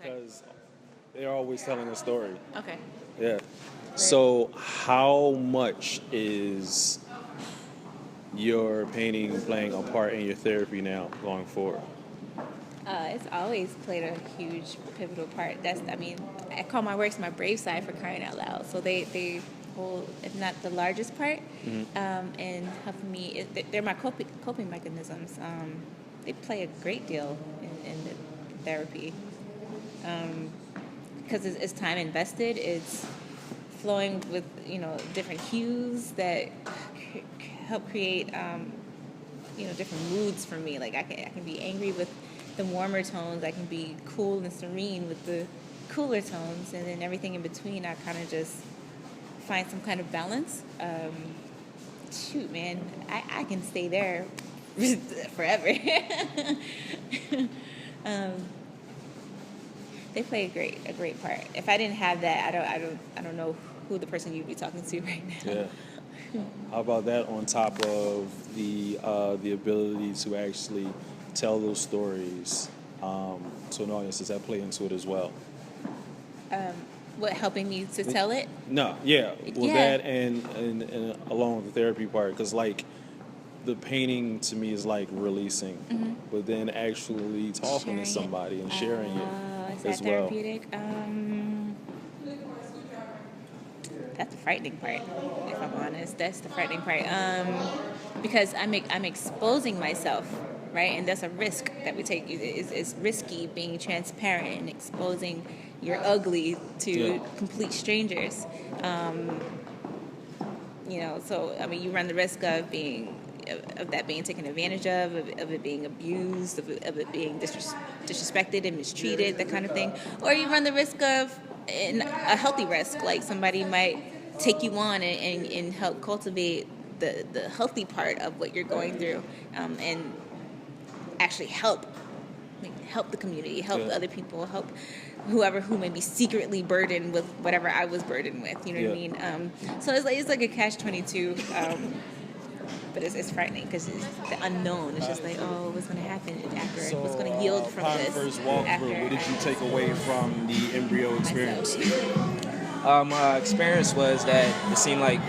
because they're always telling a story. Okay. Yeah. So how much is your painting playing a part in your therapy now going forward? It's always played a huge pivotal part. I call my works my brave side for crying out loud. So they hold, if not the largest part, in helping me. They're my coping mechanisms. They play a great deal in the therapy. Because it's time invested. It's flowing with different hues that help create different moods for me. Like I can be angry with the warmer tones. I can be cool and serene with the cooler tones, and then everything in between. I kind of just find some kind of balance. Shoot, man, I can stay there forever. They play a great part. If I didn't have that, I don't know who the person you'd be talking to right now. Yeah. How about that on top of the ability to actually tell those stories to an audience? Does that play into it as well? What, helping me to tell it? No, yeah. Well, Yeah. that and along with the therapy part, because like the painting to me is like releasing, but then actually talking Sharing to it. somebody and sharing it Is that as well. therapeutic? That's the frightening part, if I'm honest. That's the frightening part. Because I'm exposing myself, right? And that's a risk that we take. It's risky being transparent and exposing your ugly to complete strangers. So I mean, you run the risk of that being taken advantage of it being abused, of it being disrespected and mistreated, that kind of thing. Or you run the risk of a healthy risk, like somebody might take you on and help cultivate the healthy part of what you're going through, and actually help the community, help other people, help whoever who may be secretly burdened with whatever I was burdened with. You know what I mean? So it's like a catch-22. But it's frightening because it's the unknown. It's just like, oh, what's going to happen after? So, what's going to yield from upon this? first walkthrough, what did you take away from the Embryo experience? My experience was that it seemed like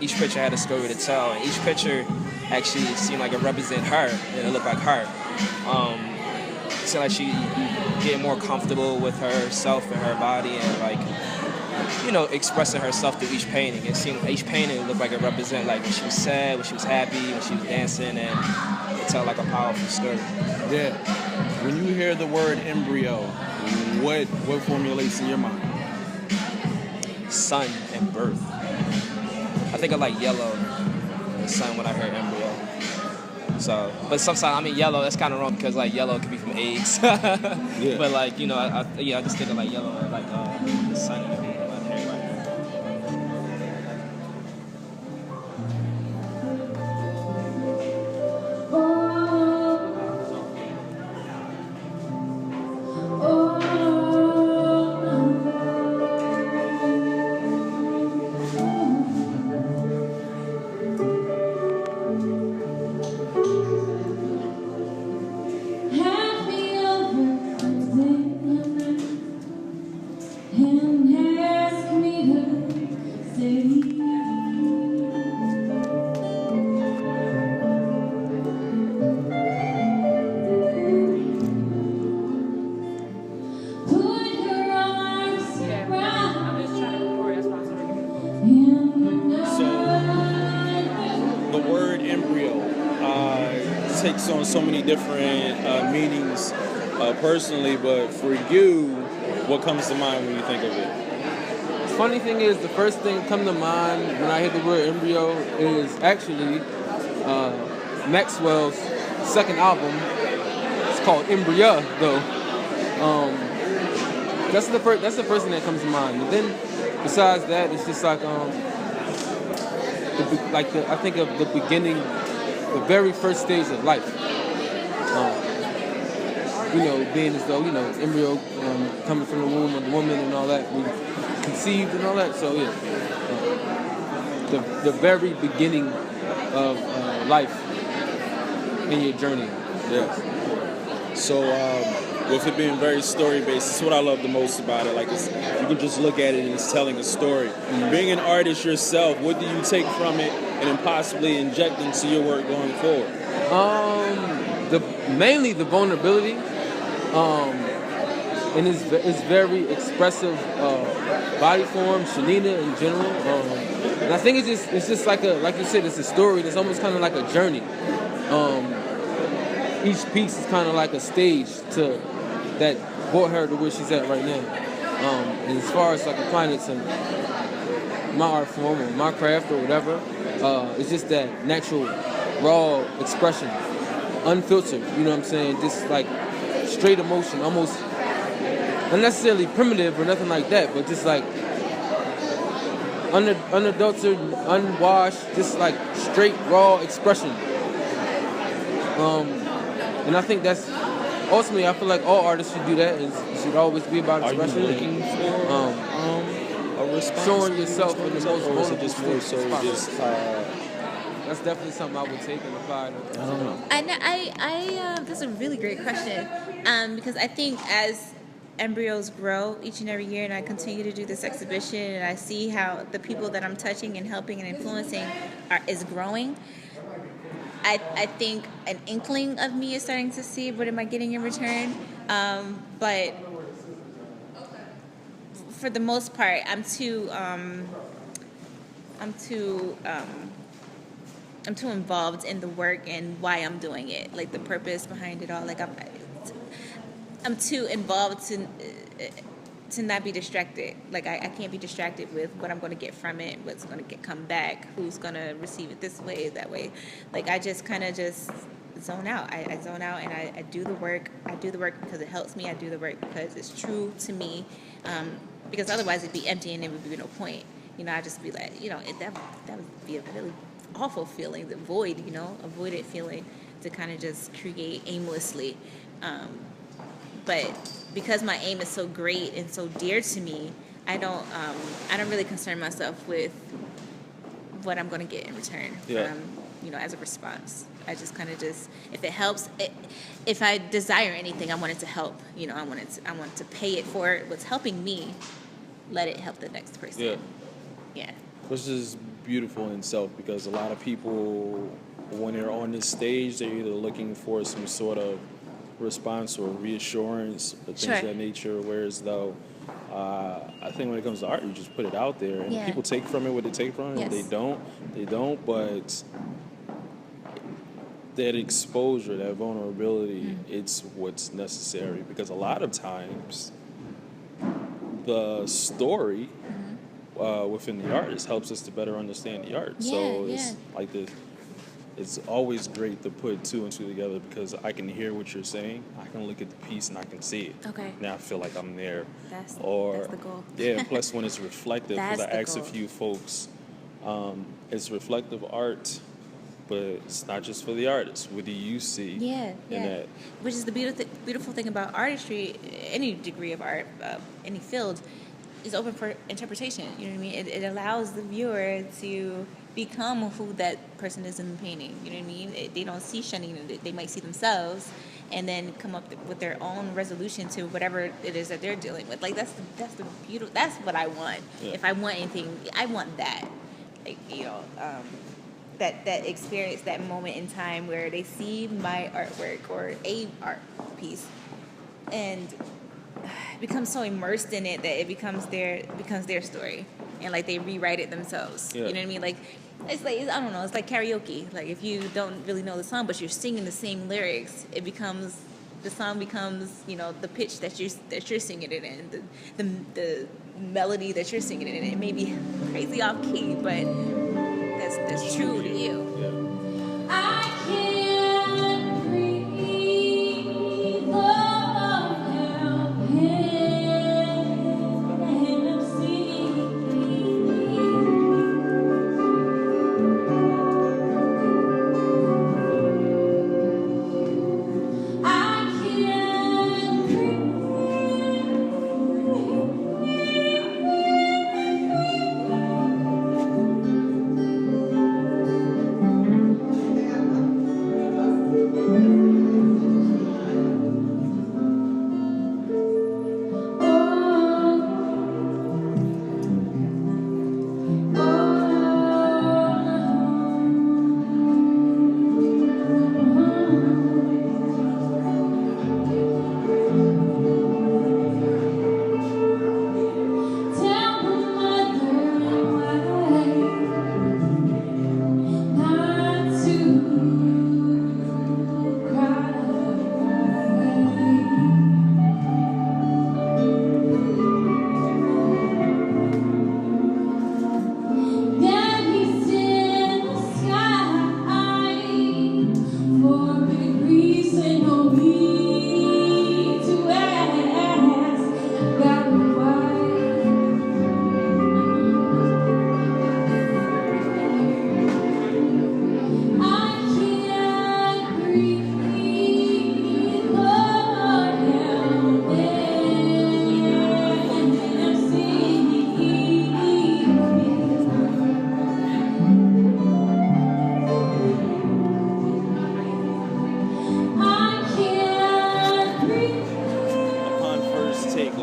each picture had a story to tell, and each picture actually seemed like it represented her, and it looked like her. It seemed like she getting more comfortable with herself and her body, and expressing herself through each painting. It seemed each painting looked like it represented like when she was sad, when she was happy, when she was dancing, and it told like a powerful story. Yeah. When you hear the word embryo, what formulates in your mind? Sun and birth. I think I like yellow and sun when I hear embryo. So, but sometimes yellow. That's kind of wrong because like yellow could be from eggs. But like I just think of like yellow like the sun and everything. Takes on so many different meanings personally, but for you, what comes to mind when you think of it? The funny thing is, the first thing that comes to mind when I hear the word embryo is actually Maxwell's second album. It's called Embryo, though. That's the first thing that comes to mind. And then, besides that, it's just like I think of the beginning, the very first stage of life. Being as though embryo coming from the womb of the woman and all that, we conceived and all that. So yeah, the very beginning of life in your journey. Yes. So with it being very story based, it's what I love the most about it. Like you can just look at it and it's telling a story. Being an artist yourself, what do you take from it and then possibly inject into your work going forward? Mainly the vulnerability, and it's very expressive body form, Shanina in general, and I think it's just like you said, it's a story. It's almost kind of like a journey. Each piece is kind of like a stage that brought her to where she's at right now. And as far as like applying it to my art form or my craft or whatever, it's just that natural, raw expression, unfiltered. You know what I'm saying? Just like straight emotion, almost not necessarily primitive or nothing like that, but just like unadulterated, unwashed, just like straight, raw expression. And I think that's ultimately, I feel like all artists should do that. It should always be about expression. Are you looking for a response? Showing yourself in the most vulnerable or is it just more so just? That's definitely something I would take and apply to. I don't know. That's a really great question, because I think as embryos grow each and every year, and I continue to do this exhibition, and I see how the people that I'm touching and helping and influencing is growing. I think an inkling of me is starting to see what am I getting in return, but for the most part, I'm too involved in the work and why I'm doing it, like the purpose behind it all. Like I'm too involved to not be distracted. Like I can't be distracted with what I'm going to get from it, what's going to come back, who's going to receive it this way, that way. Like I just kind of just zone out. I zone out and I do the work. I do the work because it helps me. I do the work because it's true to me. Because otherwise it'd be empty and there would be no point. I'd just be like, that would be a really awful feeling, the void, a voided feeling to kind of just create aimlessly. But because my aim is so great and so dear to me, I don't really concern myself with what I'm going to get in return from, as a response. I just kind of if it helps, if I desire anything, I want it to help. I want to pay it for what's helping me. Let it help the next person. Yeah. Which is beautiful in itself, because a lot of people, when they're on this stage, they're either looking for some sort of response or reassurance or things of that nature, whereas though I think when it comes to art, you just put it out there and people take from it what they take from it. Yes. They don't, but that exposure, that vulnerability, it's what's necessary, because a lot of times the story within the artist helps us to better understand the art. It's like this. It's always great to put two and two together, because I can hear what you're saying, I can look at the piece and I can see it. Okay. Now I feel like I'm there. That's the goal. Yeah, plus when it's reflective, because I asked a few folks, it's reflective art, but it's not just for the artist. What do you see in that? Which is the beautiful thing about artistry, any degree of art, any field, is open for interpretation. You know what I mean? It allows the viewer to become who that person is in the painting. You know what I mean? They don't see Shanina. They might see themselves, and then come up with their own resolution to whatever it is that they're dealing with. Like that's the beautiful. That's what I want. Yeah. If I want anything, I want that. Like that experience, that moment in time where they see my artwork or a art piece, and become so immersed in it that it becomes their story, and like they rewrite it themselves. You know what I mean? Like it's like, I don't know, it's like karaoke. Like if you don't really know the song but you're singing the same lyrics, the song becomes the pitch that you're singing it in, the melody that you're singing it in. It may be crazy off key, but that's true to you. Yeah. I can't breathe.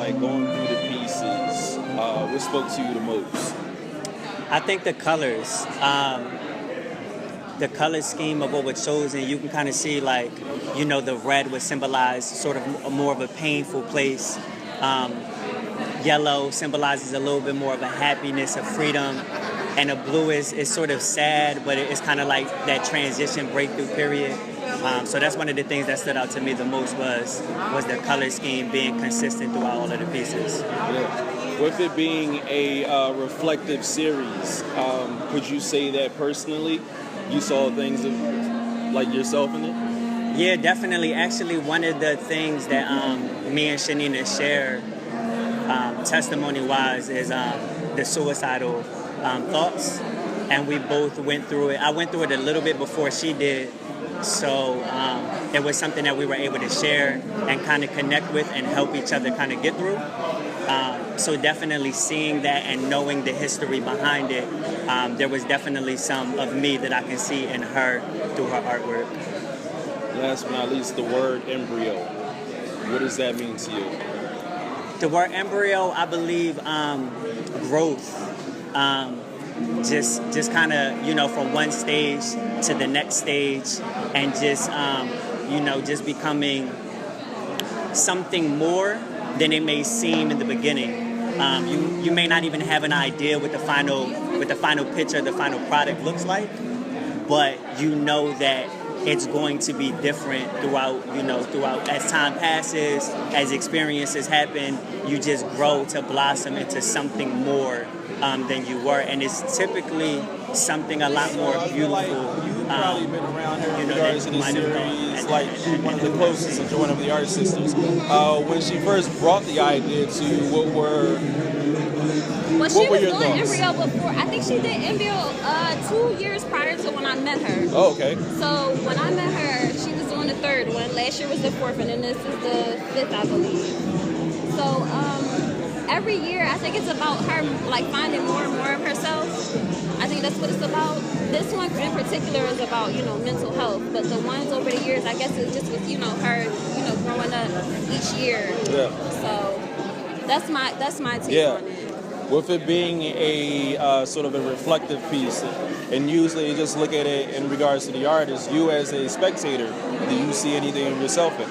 like going through the pieces, what spoke to you the most? I think the color scheme of what was chosen, you can kind of see like, the red would symbolize sort of more of a painful place. Yellow symbolizes a little bit more of a happiness, of freedom. And the blue is sort of sad, but it's kind of like that transition breakthrough period. So that's one of the things that stood out to me the most was the color scheme being consistent throughout all of the pieces. Yeah. With it being a reflective series, could you say that personally you saw things like yourself in it? Yeah, definitely. Actually, one of the things that me and Shanina share testimony-wise is the suicidal thoughts. And we both went through it. I went through it a little bit before she did. So it was something that we were able to share and kind of connect with and help each other kind of get through. So definitely seeing that and knowing the history behind it, there was definitely some of me that I can see in her through her artwork. Last but not least, the word embryo. What does that mean to you? The word embryo, I believe, growth. Just kind of, from one stage to the next stage, and just, just becoming something more than it may seem in the beginning. You may not even have an idea what the final picture, the final product looks like, but you know that it's going to be different throughout as time passes, as experiences happen, you just grow to blossom into something more than you were, and it's typically something a lot more beautiful. You've probably been around her in regards to the series, like one of the closest and one of the art sisters. When she first brought the idea to you, what were your thoughts? Embryo before. I think she did Embryo 2 years prior to when I met her. Oh, okay. So when I met her, she was doing the third one. Last year was the fourth, and then this is the fifth, I believe. So every year, I think it's about her like finding more and more of herself. I think that's what it's about. This one in particular is about, mental health. But the ones over the years, I guess it's just with, her, growing up each year. Yeah. So that's my take on it. With it being a sort of a reflective piece, and usually you just look at it in regards to the artist, you as a spectator, do you see anything of yourself in it?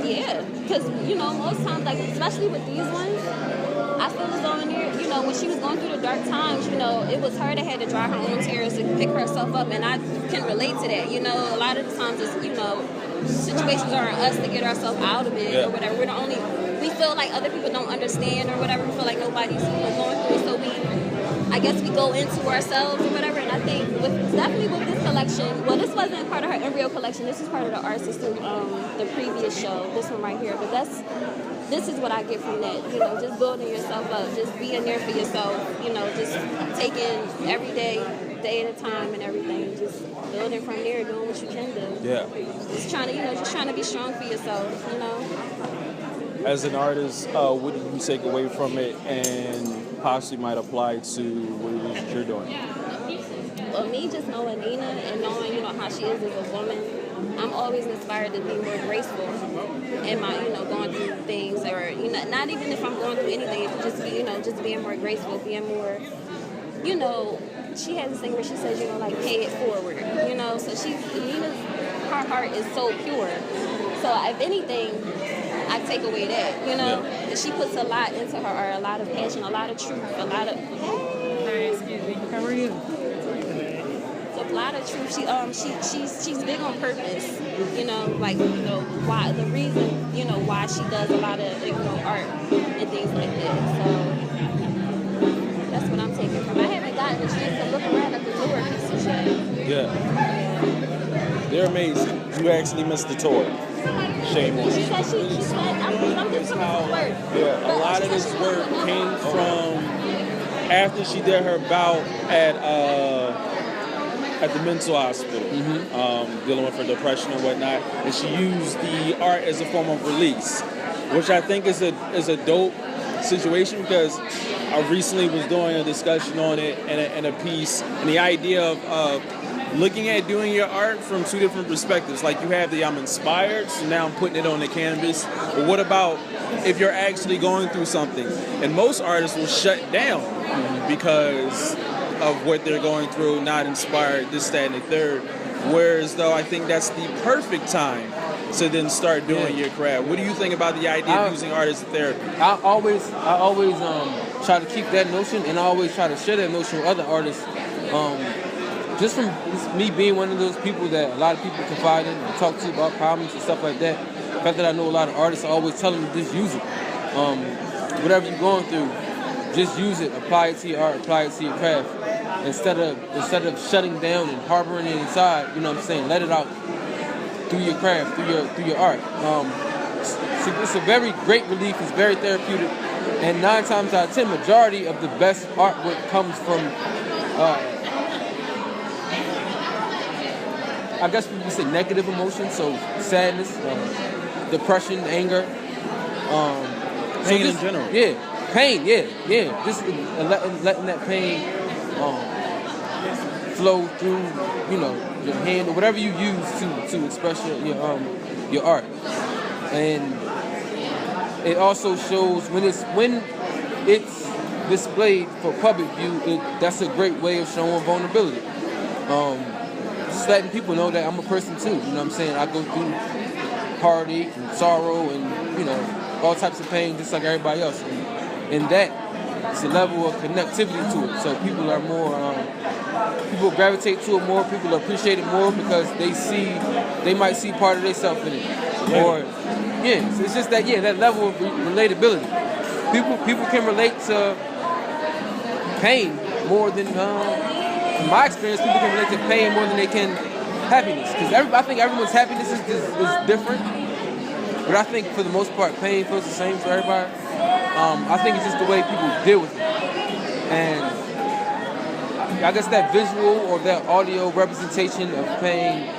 Yeah, because, most times, like, especially with these ones, I feel as though in here, when she was going through the dark times, it was her that had to dry her own tears to pick herself up, and I can relate to that. A lot of the times it's, situations are on us to get ourselves out of it or whatever. We feel like other people don't understand or whatever. We feel like nobody's going through it, so I guess we go into ourselves or whatever. And I think definitely with this collection, well, this wasn't part of her Embryo collection. This is part of the art system, the previous show, this one right here. But this is what I get from that, just building yourself up, just being there for yourself, just taking every day at a time and everything, just building from there, doing what you can do. Yeah. Just trying to be strong for yourself, As an artist, what do you take away from it and possibly might apply to what it is you're doing? Well, me just knowing Nina and knowing, how she is as a woman, I'm always inspired to be more graceful in my, going through things, or, not even if I'm going through anything, just be, just being more graceful, being more, she has this thing where she says, like, pay it forward, so Nina's, her heart is so pure. So if anything, I take away that, that she puts a lot into her art, a lot of passion, a lot of truth, a lot of. Hey, excuse me. How are you? So a lot of truth. She's big on purpose. Why the reason, why she does a lot of art and things like that. So that's what I'm taking from. I haven't gotten a chance to look around at the newer pieces yet. Yeah. They're amazing. You actually missed the tour. Shame on you. She said, I'm just coming from work. Yeah, a lot of this work came from after she did her bout at the mental hospital, dealing with her depression and whatnot, and she used the art as a form of release, which I think is a dope situation, because I recently was doing a discussion on it and a piece, and the idea of looking at doing your art from two different perspectives. Like you have the I'm inspired, so now I'm putting it on the canvas. But what about if you're actually going through something? And most artists will shut down because of what they're going through, not inspired, this, that, and the third. Whereas though I think that's the perfect time to then start doing your craft. What do you think about the idea of using art as a therapy? I always try to keep that notion, and I always try to share that notion with other artists. Just from me being one of those people that a lot of people confide in and talk to about problems and stuff like that. The fact that I know a lot of artists, I always tell them to just use it. Whatever you're going through, just use it. Apply it to your art. Apply it to your craft. Instead of shutting down and harboring it inside, you know what I'm saying? Let it out through your craft, through your art. It's a very great relief. It's very therapeutic. And 9 times out of 10, majority of the best artwork comes from, I guess we would say negative emotions. So sadness, depression, anger. Pain in general. Yeah, pain. Yeah. Just letting that pain flow through, your hand or whatever you use to express your art. And it also shows when it's displayed for public view. That's a great way of showing vulnerability. Just letting people know that I'm a person too. You know what I'm saying? I go through heartache and sorrow and all types of pain just like everybody else. And that it's a level of connectivity to it. So people are more, people gravitate to it more. People appreciate it more because they might see part of themselves in it. Or so it's just that that level of relatability. People can relate to pain more than, in my experience, people can relate to pain more than they can happiness. Because I think everyone's happiness is different. But I think for the most part, pain feels the same for everybody. I think it's just the way people deal with it. And I guess that visual or that audio representation of pain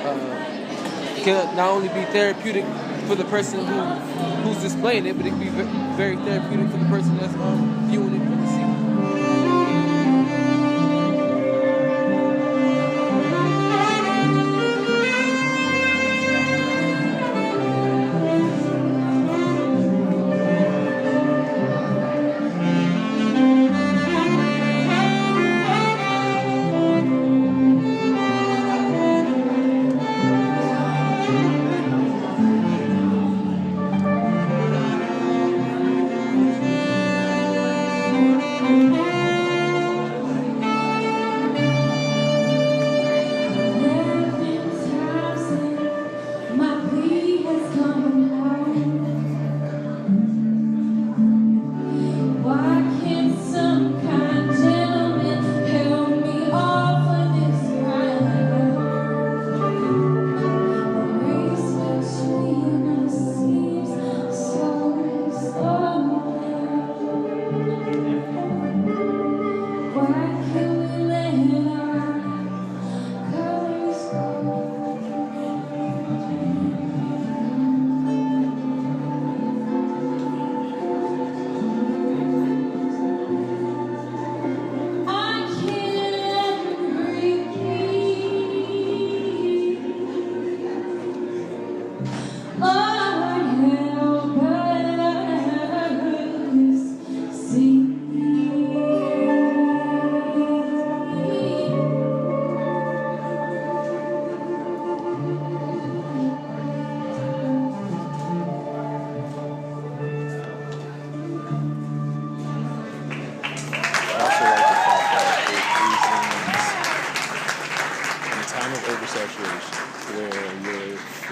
can not only be therapeutic for the person who's displaying it, but it can be very therapeutic for the person that's viewing it and receiving it.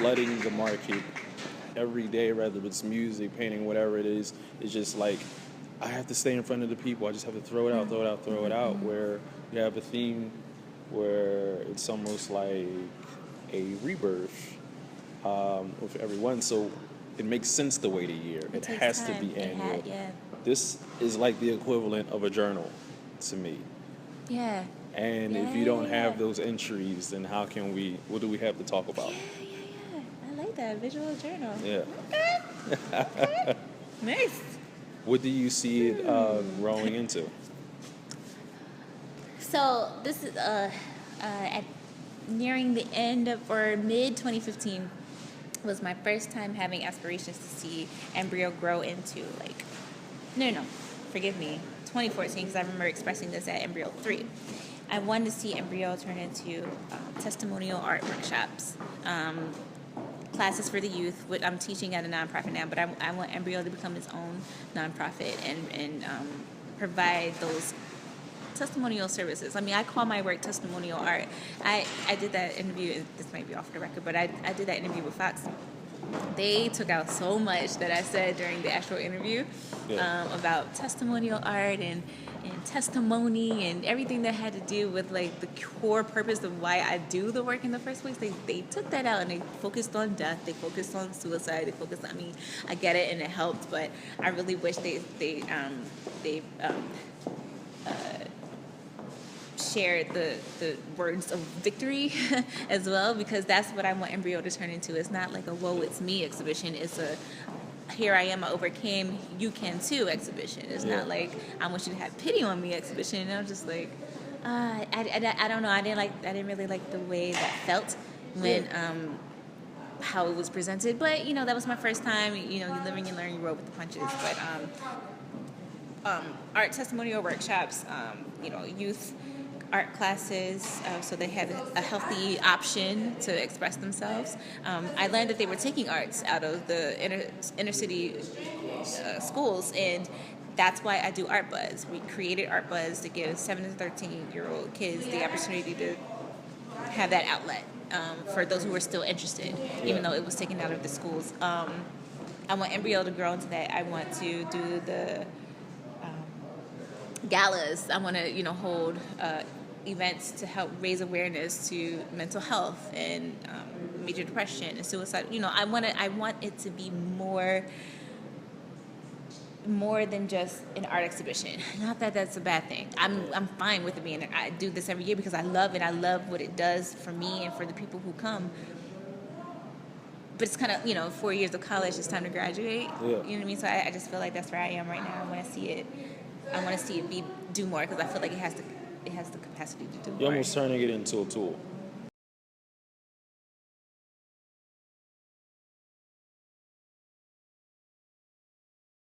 flooding the market every day, whether it's music, painting, whatever it is. It's just like, I have to stay in front of the people. I just have to throw it out, where you have a theme where it's almost like a rebirth with everyone. So it makes sense to wait a year. It has to be annual. This is like the equivalent of a journal to me. Yeah. And if you don't have those entries, then what do we have to talk about? Yeah. I like that. Visual journal. Yeah. Okay. Nice. What do you see it growing into? So this is nearing the end of, or mid 2015 was my first time having aspirations to see Embryo grow into like, no, forgive me, 2014, because I remember expressing this at Embryo 3. I wanted to see Embryo turn into testimonial art workshops, classes for the youth. What I'm teaching at a nonprofit now, but I want Embryo to become its own nonprofit and provide those testimonial services. I mean, I call my work testimonial art. I did that interview, this might be off the record, but I did that interview with Fox. They took out so much that I said during the actual interview about testimonial art and testimony and everything that had to do with like the core purpose of why I do the work in the first place. They took that out and they focused on death, they focused on suicide, they focused on, I mean, I get it and it helped, but I really wish they shared the words of victory as well, because that's what I want Embryo to turn into. It's not like a woe it's me exhibition, it's a here I am, I overcame, you can too exhibition. It's not like I want you to have pity on me exhibition. And I'm just like, I don't know, I didn't really like the way that felt when how it was presented. But you know, that was my first time. You know, you live and you learn, you roll with the punches. But art testimonial workshops, you know, youth art classes, so they had a healthy option to express themselves. I learned that they were taking arts out of the inner city schools, and that's why I do Art Buzz. We created Art Buzz to give 7 to 13-year-old kids the opportunity to have that outlet for those who were still interested, even though it was taken out of the schools. I want Embryo to grow into that. I want to do the galas. I want to, you know, hold events to help raise awareness to mental health and major depression and suicide. You know, I want it to be more than just an art exhibition. Not that that's a bad thing. I'm fine with it being. I do this every year because I love it. I love what it does for me and for the people who come. But it's kind of, you know, 4 years of college. It's time to graduate. Yeah. You know what I mean? So I just feel like that's where I am right now. I want to see it do more because I feel like it has the capacity to do more. You're almost turning it into a tool.